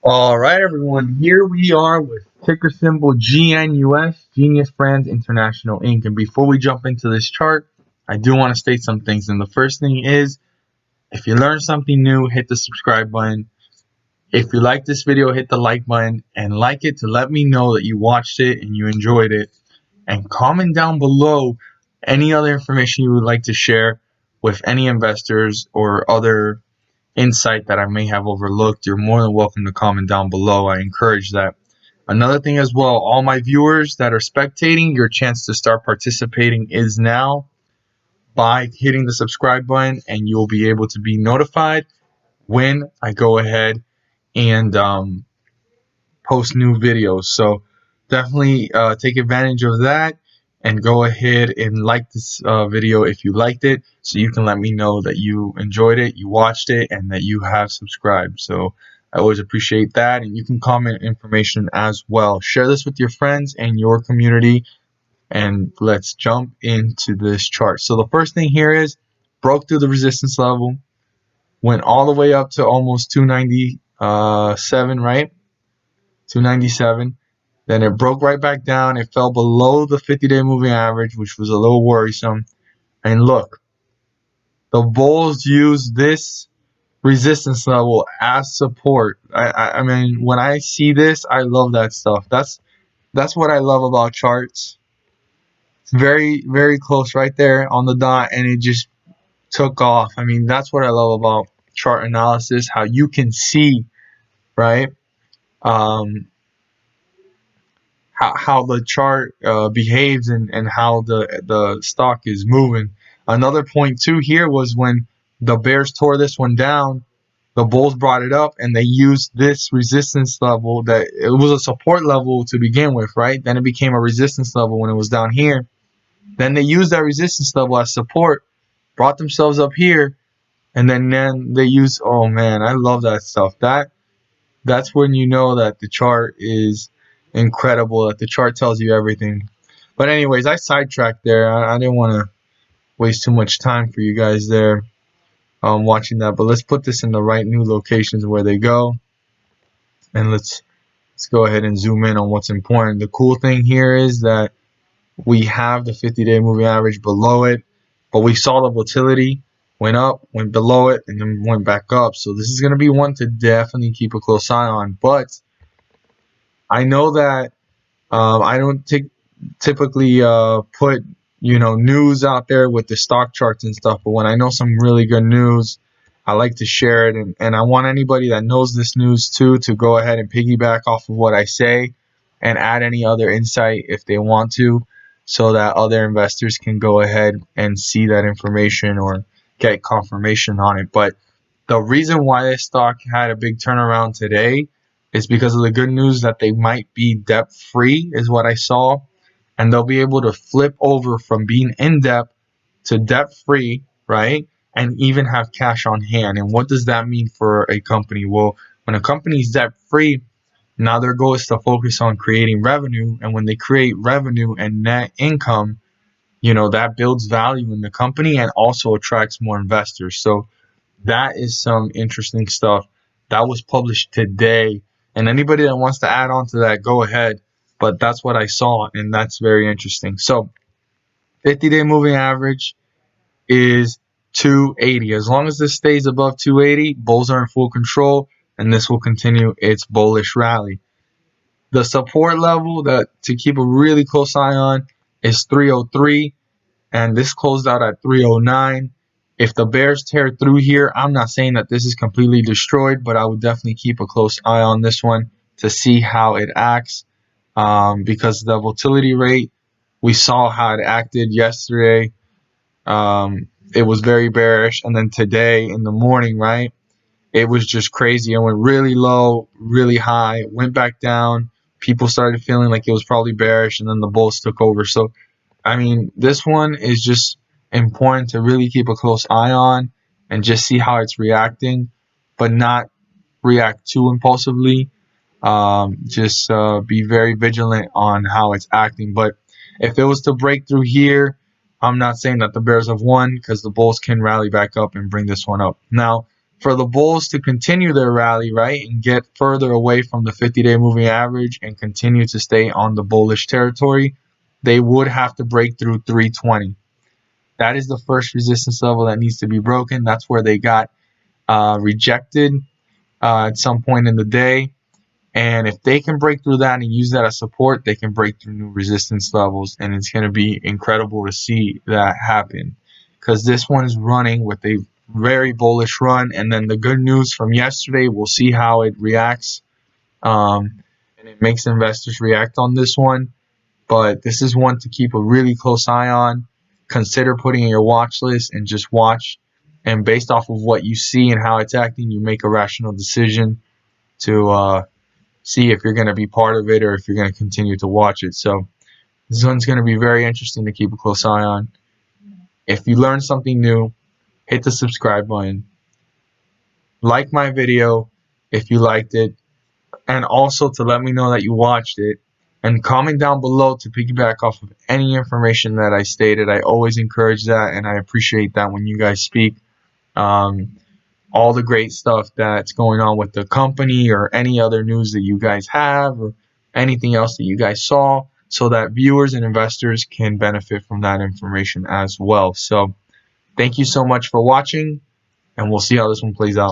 All right, everyone. Here we are with ticker symbol GNUS, Genius Brands International Inc. And before we jump into this chart, I do want to state some things. And the first thing is, if you learned something new, hit the subscribe button. If you like this video, hit the like button and like it to let me know that you watched it and you enjoyed it. And comment down below any other information you would like to share with any investors or other insight that I may have overlooked. You're more than welcome to comment down below. I encourage that. Another thing as well, all my viewers that are spectating, your chance to start participating is now by hitting the subscribe button, and you'll be able to be notified when I go ahead and post new videos. So definitely take advantage of that and go ahead and like this video if you liked it, so you can let me know that you enjoyed it, you watched it, and that you have subscribed. So I always appreciate that. And you can comment information as well. Share this with your friends and your community, and let's jump into this chart. So the first thing here is broke through the resistance level, went all the way up to almost 297, right? 297. Then it broke right back down. It fell below the 50-day moving average, which was a little worrisome. And look, the bulls use this resistance level as support. I mean, when I see this, I love that stuff. That's what I love about charts. It's very, very close right there on the dot, and it just took off. I mean, that's what I love about chart analysis, how you can see, right? Um, how the chart behaves and how the stock is moving. Another point too here was when the bears tore this one down, the bulls brought it up and they used this resistance level that it was a support level to begin with, right? Then it became a resistance level when it was down here. Then they used that resistance level as support, brought themselves up here, and then they used, oh man, I love that stuff. That's when you know that the chart is incredible, that the chart tells you everything. But anyways, I sidetracked there. I didn't want to waste too much time for you guys there watching that. But let's put this in the right new locations where they go. And let's go ahead and zoom in on what's important. The cool thing here is that we have the 50-day moving average below it, but we saw the volatility went up, went below it, and then went back up. So this is going to be one to definitely keep a close eye on. But I know that I don't typically put news out there with the stock charts and stuff, but when I know some really good news, I like to share it, and I want anybody that knows this news too to go ahead and piggyback off of what I say and add any other insight if they want to, so that other investors can go ahead and see that information or get confirmation on it. But the reason why this stock had a big turnaround today is because of the good news that they might be debt free, is what I saw, and they'll be able to flip over from being in debt to debt free, right? And even have cash on hand. And what does that mean for a company? Well, when a company is debt free, now their goal is to focus on creating revenue. And when they create revenue and net income, that builds value in the company and also attracts more investors. So that is some interesting stuff that was published today. And anybody that wants to add on to that, go ahead. But that's what I saw, and that's very interesting. So 50-day moving average is 280. As long as this stays above 280, bulls are in full control, and this will continue its bullish rally. The support level that to keep a really close eye on is 303, and this closed out at 309. If the bears tear through here, I'm not saying that this is completely destroyed, but I would definitely keep a close eye on this one to see how it acts, because the volatility rate, we saw how it acted yesterday. It was very bearish, and then today in the morning, right, it was just crazy. It went really low, really high, went back down. People started feeling like it was probably bearish, and then the bulls took over. So I mean, this one is just important to really keep a close eye on and just see how it's reacting, but not react too impulsively. Just be very vigilant on how it's acting. But if it was to break through here, I'm not saying that the Bears have won, because the Bulls can rally back up and bring this one up. Now, for the bulls to continue their rally, right, and get further away from the 50-day moving average and continue to stay on the bullish territory, they would have to break through 320. That is the first resistance level that needs to be broken. That's where they got rejected at some point in the day. And if they can break through that and use that as support, they can break through new resistance levels. And it's going to be incredible to see that happen, because this one is running with a very bullish run. And then the good news from yesterday, we'll see how it reacts. And it makes investors react on this one. But this is one to keep a really close eye on. Consider putting in your watch list and just watch. And based off of what you see and how it's acting, you make a rational decision to see if you're going to be part of it or if you're going to continue to watch it. So this one's going to be very interesting to keep a close eye on. If you learned something new, hit the subscribe button. Like my video if you liked it, and also to let me know that you watched it. And comment down below to piggyback off of any information that I stated. I always encourage that, and I appreciate that when you guys speak. All the great stuff that's going on with the company or any other news that you guys have or anything else that you guys saw, so that viewers and investors can benefit from that information as well. So thank you so much for watching, and we'll see how this one plays out.